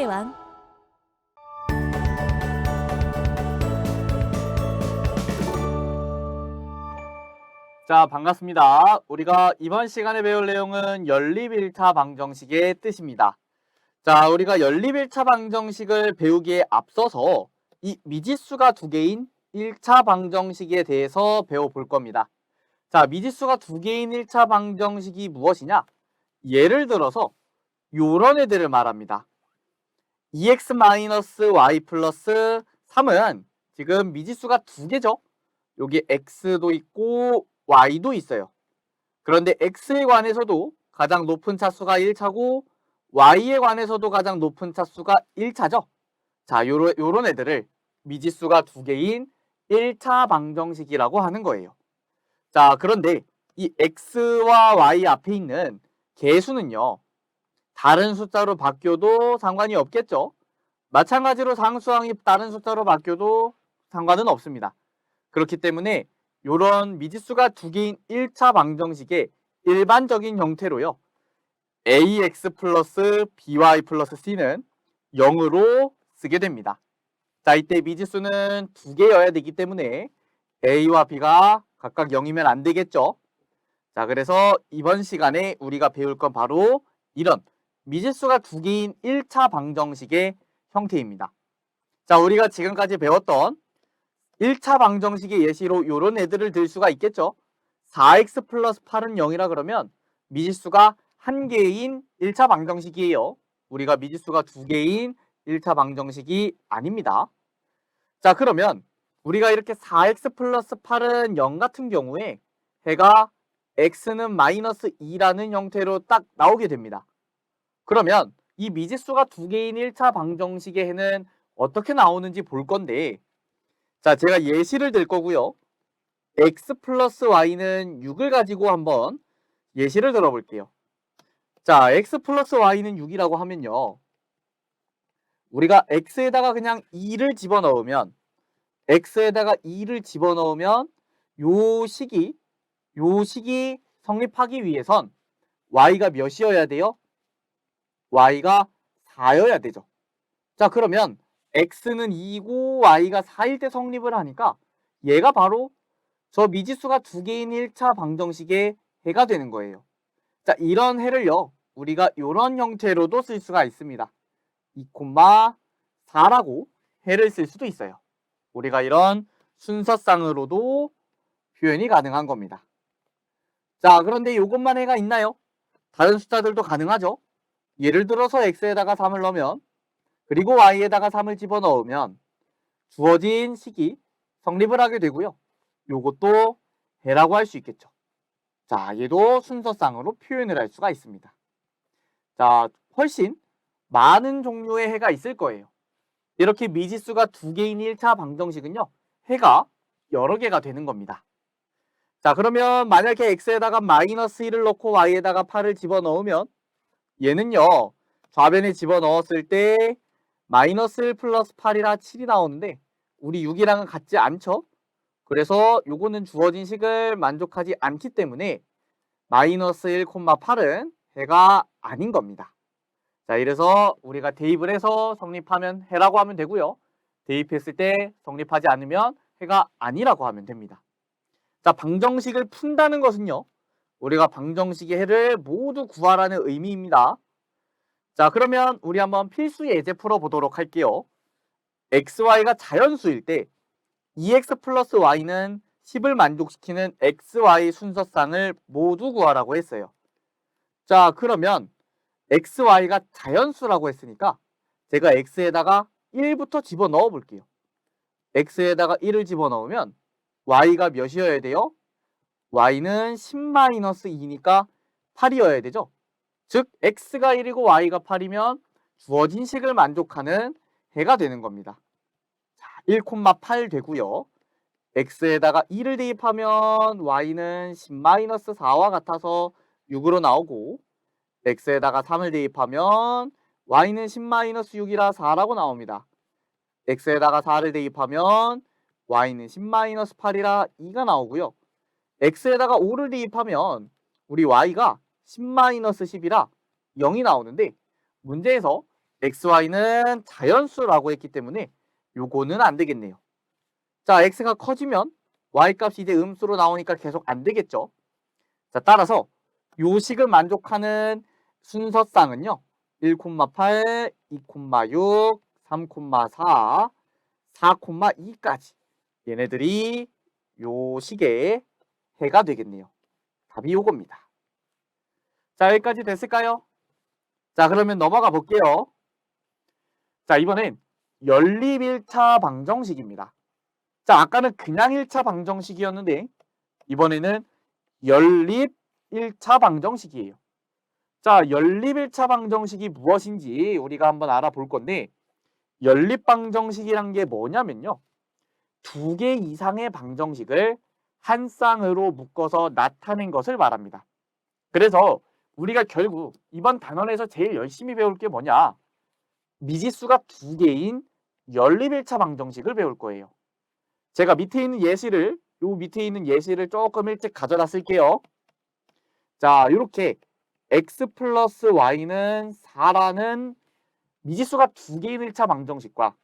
수학의 왕. 자, 반갑습니다. 우리가 이번 시간에 배울 내용은 연립1차 방정식의 뜻입니다. 자, 우리가 연립1차 방정식을 배우기에 앞서서 이 미지수가 두 개인 1차 방정식에 대해서 배워볼 겁니다. 자, 미지수가 두 개인 1차 방정식이 무엇이냐? 예를 들어서 요런 애들을 말합니다. 2x-y 플러스 3은 지금 미지수가 두 개죠? 여기 x도 있고 y도 있어요. 그런데 x에 관해서도 가장 높은 차수가 1차고 y에 관해서도 가장 높은 차수가 1차죠. 자, 요런 애들을 미지수가 두 개인 1차 방정식이라고 하는 거예요. 자, 그런데 이 x와 y 앞에 있는 개수는요. 다른 숫자로 바뀌어도 상관이 없겠죠. 마찬가지로 상수항이 다른 숫자로 바뀌어도 상관은 없습니다. 그렇기 때문에 이런 미지수가 두 개인 1차 방정식의 일반적인 형태로요. ax 플러스 by 플러스 c는 0으로 쓰게 됩니다. 자, 이때 미지수는 두 개여야 되기 때문에 a와 b가 각각 0이면 안 되겠죠. 자, 그래서 이번 시간에 우리가 배울 건 바로 이런 미지수가 두 개인 1차 방정식의 형태입니다. 자, 우리가 지금까지 배웠던 1차 방정식의 예시로 이런 애들을 들 수가 있겠죠. 4x 플러스 8은 0이라 그러면 미지수가 한 개인 1차 방정식이에요. 우리가 미지수가 두 개인 1차 방정식이 아닙니다. 자, 그러면 우리가 이렇게 4x 플러스 8은 0 같은 경우에 해가 x는 마이너스 2라는 형태로 딱 나오게 됩니다. 그러면 이 미지수가 두 개인 1차 방정식의 해는 어떻게 나오는지 볼 건데, 자, 제가 예시를 들 거고요. x 플러스 y는 6을 가지고 한번 예시를 들어볼게요. 자, x 플러스 y는 6이라고 하면요. 우리가 x에다가 그냥 2를 집어넣으면 요 식이 성립하기 위해선 y가 몇이어야 돼요? y가 4여야 되죠. 자, 그러면 x는 2고 y가 4일 때 성립을 하니까 얘가 바로 저 미지수가 두 개인 1차 방정식의 해가 되는 거예요. 자, 이런 해를요. 우리가 이런 형태로도 쓸 수가 있습니다. 2,4라고 해를 쓸 수도 있어요. 우리가 이런 순서상으로도 표현이 가능한 겁니다. 자, 그런데 이것만 해가 있나요? 다른 숫자들도 가능하죠. 예를 들어서 x에다가 3을 넣으면 그리고 y에다가 3을 집어넣으면 주어진 식이 성립을 하게 되고요. 요것도 해라고 할 수 있겠죠. 자, 얘도 순서상으로 표현을 할 수가 있습니다. 자, 훨씬 많은 종류의 해가 있을 거예요. 이렇게 미지수가 두 개인 1차 방정식은요. 해가 여러 개가 되는 겁니다. 자, 그러면 만약에 x에다가 마이너스 1을 넣고 y에다가 8을 집어넣으면 얘는요. 좌변에 집어넣었을 때 마이너스 1 플러스 8이라 7이 나오는데 우리 6이랑은 같지 않죠? 그래서 요거는 주어진 식을 만족하지 않기 때문에 마이너스 1, 8은 해가 아닌 겁니다. 자, 이래서 우리가 대입을 해서 성립하면 해라고 하면 되고요. 대입했을 때 성립하지 않으면 해가 아니라고 하면 됩니다. 자, 방정식을 푼다는 것은요. 우리가 방정식의 해를 모두 구하라는 의미입니다. 자, 그러면 우리 한번 필수 예제 풀어보도록 할게요. xy가 자연수일 때 2x 플러스 y는 10을 만족시키는 xy 순서상을 모두 구하라고 했어요. 자, 그러면 xy가 자연수라고 했으니까 제가 x에다가 1부터 집어넣어 볼게요. x에다가 1을 집어넣으면 y가 몇이어야 돼요? y는 10-2니까 8이어야 되죠. 즉 x가 1이고 y가 8이면 주어진 식을 만족하는 해가 되는 겁니다. 자, 1,8 되고요. x에다가 2를 대입하면 y는 10-4와 같아서 6으로 나오고 x에다가 3을 대입하면 y는 10-6이라 4라고 나옵니다. x에다가 4를 대입하면 y는 10-8이라 2가 나오고요. x에다가 5를 대입하면 우리 y가 10-10이라 0이 나오는데 문제에서 xy는 자연수라고 했기 때문에 요거는 안 되겠네요. 자, x가 커지면 y 값이 이제 음수로 나오니까 계속 안 되겠죠. 자, 따라서 요 식을 만족하는 순서쌍은요. 1,8, 2,6, 3,4, 4,2까지 얘네들이 요 식의 해가 되겠네요. 답이 요겁니다. 자, 여기까지 됐을까요? 자, 그러면 넘어가 볼게요. 자, 이번엔 연립 1차 방정식입니다. 자, 아까는 그냥 1차 방정식이었는데 이번에는 연립 1차 방정식이에요. 자, 연립 1차 방정식이 무엇인지 우리가 한번 알아볼 건데 연립 방정식이란 게 뭐냐면요. 2개 이상의 방정식을 한 쌍으로 묶어서 나타낸 것을 말합니다. 그래서 우리가 결국 이번 단원에서 제일 열심히 배울 게 뭐냐? 미지수가 2개인 연립 1차 방정식을 배울 거예요. 제가 밑에 있는 예시를 조금 일찍 가져다 쓸게요. 자, 이렇게 x 플러스 y는 4라는 미지수가 2개인 1차 방정식과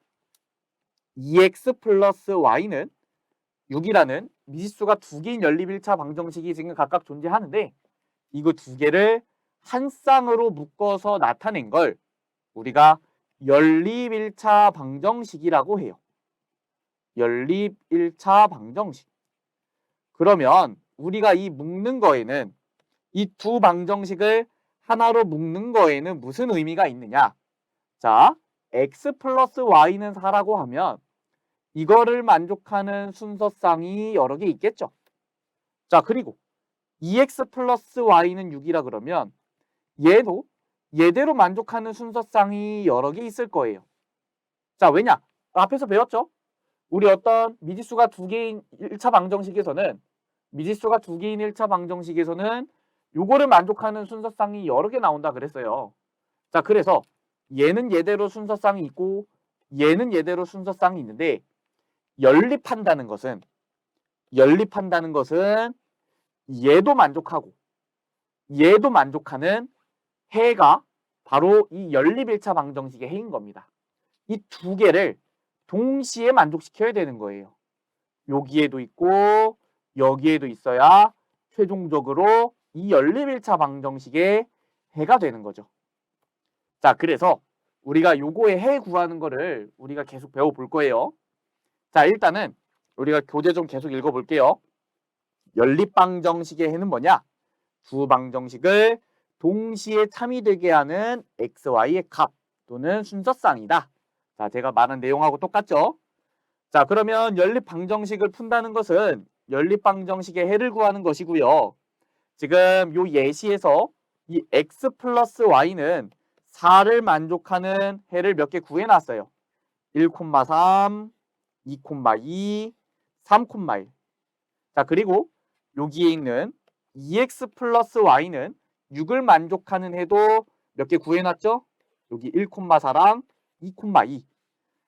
2x 플러스 y는 6이라는 미지수가 2개인 연립 1차 방정식이 지금 각각 존재하는데 이거 2개를 한 쌍으로 묶어서 나타낸 걸 우리가 연립 1차 방정식이라고 해요. 연립 1차 방정식. 그러면 우리가 이 묶는 거에는 이 두 방정식을 하나로 묶는 거에는 무슨 의미가 있느냐? 자, x 플러스 y는 4라고 하면 이거를 만족하는 순서쌍이 여러 개 있겠죠. 자, 그리고 2x 플러스 y는 6이라 그러면 얘대로 만족하는 순서쌍이 여러 개 있을 거예요. 자, 왜냐? 앞에서 배웠죠? 우리 어떤 미지수가 2개인 1차 방정식에서는 요거를 만족하는 순서쌍이 여러 개 나온다 그랬어요. 자, 그래서 얘는 얘대로 순서쌍이 있고 얘는 얘대로 순서쌍이 있는데 연립한다는 것은 얘도 만족하고 얘도 만족하는 해가 바로 이 연립 1차 방정식의 해인 겁니다. 이 2개를 동시에 만족시켜야 되는 거예요. 여기에도 있고 여기에도 있어야 최종적으로 이 연립 1차 방정식의 해가 되는 거죠. 자, 그래서 우리가 요거의 해 구하는 거를 우리가 계속 배워볼 거예요. 자, 일단은 우리가 교재 좀 계속 읽어볼게요. 연립 방정식의 해는 뭐냐? 두 방정식을 동시에 참이되게 하는 xy의 값 또는 순서쌍이다. 자, 제가 말한 내용하고 똑같죠? 자, 그러면 연립 방정식을 푼다는 것은 연립 방정식의 해를 구하는 것이고요. 지금 요 예시에서 이 x 플러스 y는 4를 만족하는 해를 몇 개 구해놨어요. 1,3, 2,2, 3,1. 자, 그리고 여기에 있는 2x 플러스 y는 6을 만족하는 해도 몇 개 구해놨죠? 여기 1,4랑 2,2.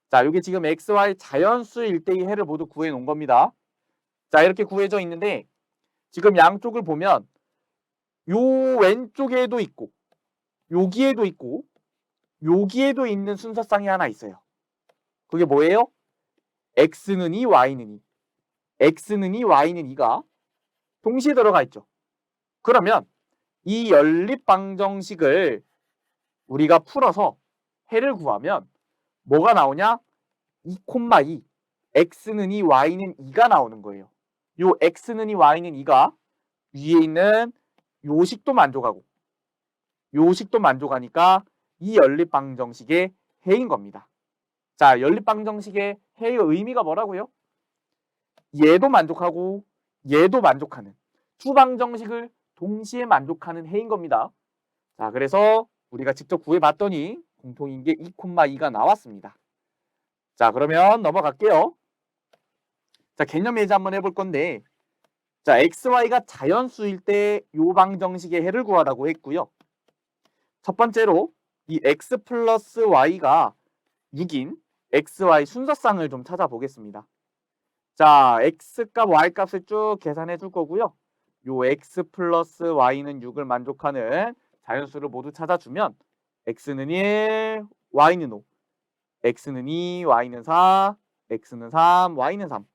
자, 여기 지금 xy 자연수일 때의 해를 모두 구해놓은 겁니다. 자, 이렇게 구해져 있는데 지금 양쪽을 보면 요 왼쪽에도 있고 여기에도 있고 여기에도 있는 순서쌍이 하나 있어요. 그게 뭐예요? x는 2, y는 2. x는 2, y는 2가 동시에 들어가 있죠. 그러면 이 연립 방정식을 우리가 풀어서 해를 구하면 뭐가 나오냐? 2,2. x는 2, y는 2가 나오는 거예요. 요 x는 2, y는 2가 위에 있는 요식도 만족하고 요식도 만족하니까 이 연립 방정식의 해인 겁니다. 자, 연립 방정식의 해의 의미가 뭐라고요? 얘도 만족하고 얘도 만족하는 두 방정식을 동시에 만족하는 해인 겁니다. 자, 그래서 우리가 직접 구해봤더니 공통인 게 2,2가 나왔습니다. 자, 그러면 넘어갈게요. 자, 개념 예제 한번 해볼 건데 자, xy가 자연수일 때 요 방정식의 해를 구하라고 했고요. 첫 번째로 이 x 플러스 y가 6인 xy 순서쌍을 좀 찾아보겠습니다. 자, x값, y값을 쭉 계산해 줄 거고요. 요 x 플러스 y는 6을 만족하는 자연수를 모두 찾아주면 x는 1, y는 5, x는 2, y는 4, x는 3, y는 3,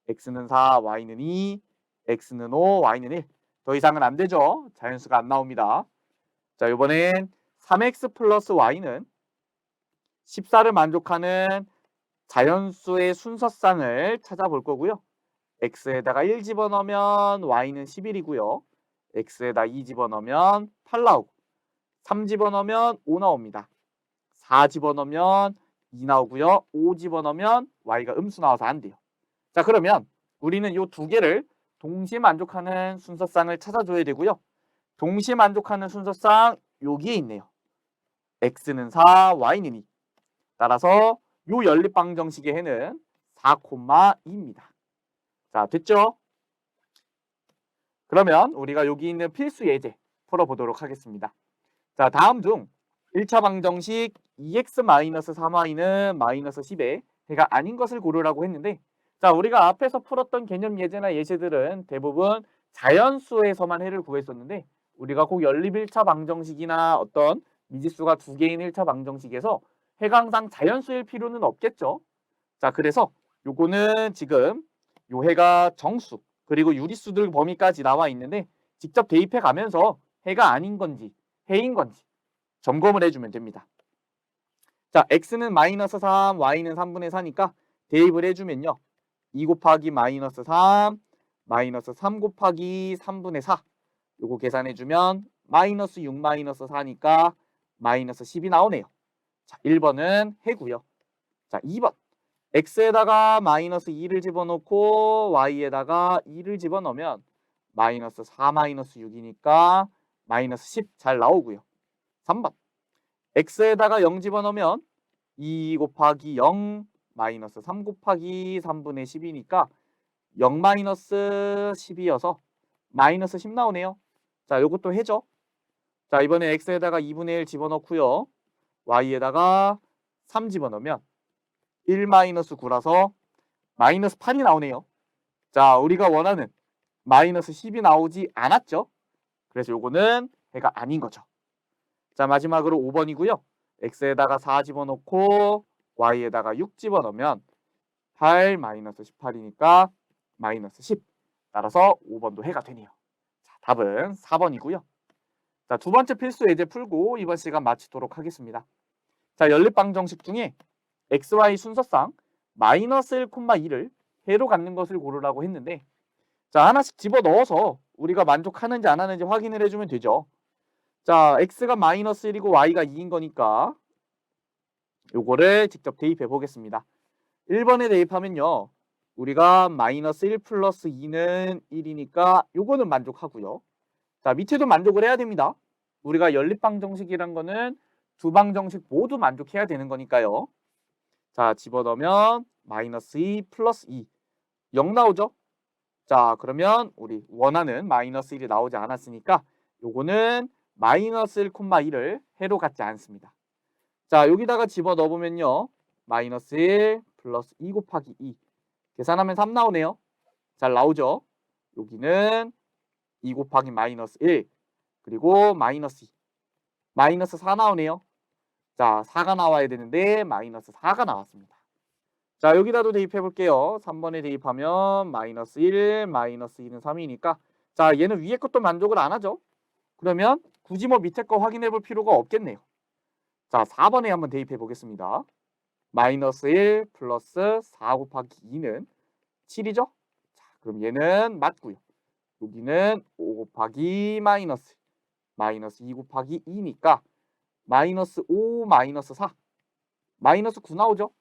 x는 4, y는 2, x는 5, y는 1. 더 이상은 안 되죠. 자연수가 안 나옵니다. 자, 이번엔 3x 플러스 y는 14를 만족하는 자연수의 순서쌍을 찾아볼 거고요. x에다가 1 집어넣으면 y는 11이고요. x에다 2 집어넣으면 8 나오고 3 집어넣으면 5 나옵니다. 4 집어넣으면 2 나오고요. 5 집어넣으면 y가 음수 나와서 안 돼요. 자, 그러면 우리는 이 두 개를 동시에 만족하는 순서쌍을 찾아줘야 되고요. 동시에 만족하는 순서쌍 여기에 있네요. x는 4, y는 2. 따라서 요 연립방정식의 해는 4,2입니다. 자, 됐죠? 그러면 우리가 여기 있는 필수 예제 풀어보도록 하겠습니다. 자, 다음 중 1차 방정식 2x-3y는 마이너스 10의 해가 아닌 것을 고르라고 했는데, 자, 우리가 앞에서 풀었던 개념 예제나 예제들은 대부분 자연수에서만 해를 구했었는데, 우리가 꼭 연립 1차 방정식이나 어떤 미지수가 두 개인 1차 방정식에서 해가 항상 자연수일 필요는 없겠죠. 자, 그래서 요거는 지금 요 해가 정수 그리고 유리수들 범위까지 나와 있는데 직접 대입해 가면서 해가 아닌 건지 해인 건지 점검을 해주면 됩니다. 자, x는 마이너스 3, y는 3분의 4니까 대입을 해주면요. 2 곱하기 마이너스 3, 마이너스 3 곱하기 3분의 4 요거 계산해주면 마이너스 6 마이너스 4니까 마이너스 10이 나오네요. 자, 1번은 해고요. 자, 2번 x에다가 마이너스 2를 집어넣고 y에다가 2를 집어넣으면 마이너스 4 마이너스 6이니까 마이너스 10 잘 나오고요. 3번 x에다가 0 집어넣으면 2 곱하기 0 마이너스 3 곱하기 3분의 10이니까 0 마이너스 10이어서 마이너스 10 나오네요. 자, 요것도 해죠. 자, 이번에 x에다가 2분의 1 집어넣고요. y에다가 3 집어넣으면 1 마이너스 9라서 마이너스 8이 나오네요. 자, 우리가 원하는 마이너스 10이 나오지 않았죠. 그래서 요거는 해가 아닌 거죠. 자, 마지막으로 5번이고요. x에다가 4 집어넣고 y에다가 6 집어넣으면 8 마이너스 18이니까 마이너스 10. 따라서 5번도 해가 되네요. 자, 답은 4번이고요. 자, 두 번째 필수 예제 풀고 이번 시간 마치도록 하겠습니다. 자, 연립방정식 중에 xy 순서상 마이너스 1,2를 해로 갖는 것을 고르라고 했는데, 자, 하나씩 집어넣어서 우리가 만족하는지 안 하는지 확인을 해주면 되죠. 자, x가 마이너스 1이고 y가 2인 거니까 요거를 직접 대입해 보겠습니다. 1번에 대입하면요. 우리가 마이너스 1 플러스 2는 1이니까 요거는 만족하고요. 자, 밑에도 만족을 해야 됩니다. 우리가 연립방정식이란 거는 두 방정식 모두 만족해야 되는 거니까요. 자, 집어넣으면 마이너스 2 플러스 2 0 나오죠? 자, 그러면 우리 원하는 마이너스 1이 나오지 않았으니까 요거는 마이너스 1,2를 해로 갖지 않습니다. 자, 여기다가 집어넣어보면요. 마이너스 1 플러스 2 곱하기 2 계산하면 3 나오네요. 잘 나오죠? 여기는 2 곱하기 마이너스 1 그리고 마이너스 2 마이너스 4 나오네요. 자, 4가 나와야 되는데 마이너스 4가 나왔습니다. 자, 여기다도 대입해 볼게요. 3번에 대입하면 마이너스 1, 마이너스 2는 3이니까 자, 얘는 위에 것도 만족을 안 하죠. 그러면 굳이 뭐 밑에 거 확인해 볼 필요가 없겠네요. 자, 4번에 한번 대입해 보겠습니다. 마이너스 1 플러스 4 곱하기 2는 7이죠? 자, 그럼 얘는 맞고요. 여기는 5 곱하기 마이너스 2 곱하기 2니까 마이너스 5 마이너스 4 마이너스 9 나오죠?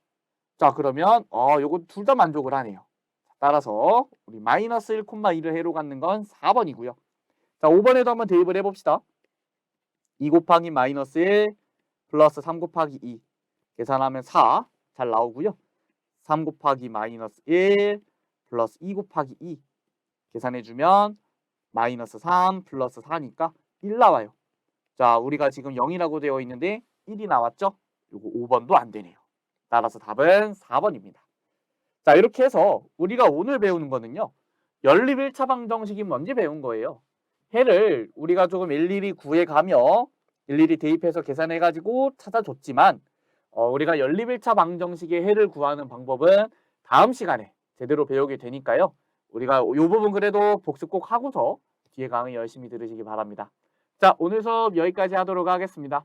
자, 그러면 요거 둘 다 만족을 하네요. 따라서 우리 마이너스 1,2를 해로 갖는 건 4번이고요. 자, 5번에도 한번 대입을 해봅시다. 2 곱하기 마이너스 1 플러스 3 곱하기 2 계산하면 4 잘 나오고요. 3 곱하기 마이너스 1 플러스 2 곱하기 2 계산해주면 마이너스 3 플러스 4니까 1 나와요. 자, 우리가 지금 0이라고 되어 있는데 1이 나왔죠? 요거 5번도 안 되네요. 따라서 답은 4번입니다. 자, 이렇게 해서 우리가 오늘 배우는 거는요. 연립 1차 방정식이 뭔지 배운 거예요. 해를 우리가 조금 일일이 구해가며 일일이 대입해서 계산해가지고 찾아줬지만 우리가 연립 1차 방정식의 해를 구하는 방법은 다음 시간에 제대로 배우게 되니까요. 우리가 이 부분 그래도 복습 꼭 하고서 뒤에 강의 열심히 들으시기 바랍니다. 자, 오늘 수업 여기까지 하도록 하겠습니다.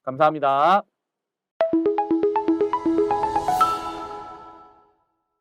감사합니다.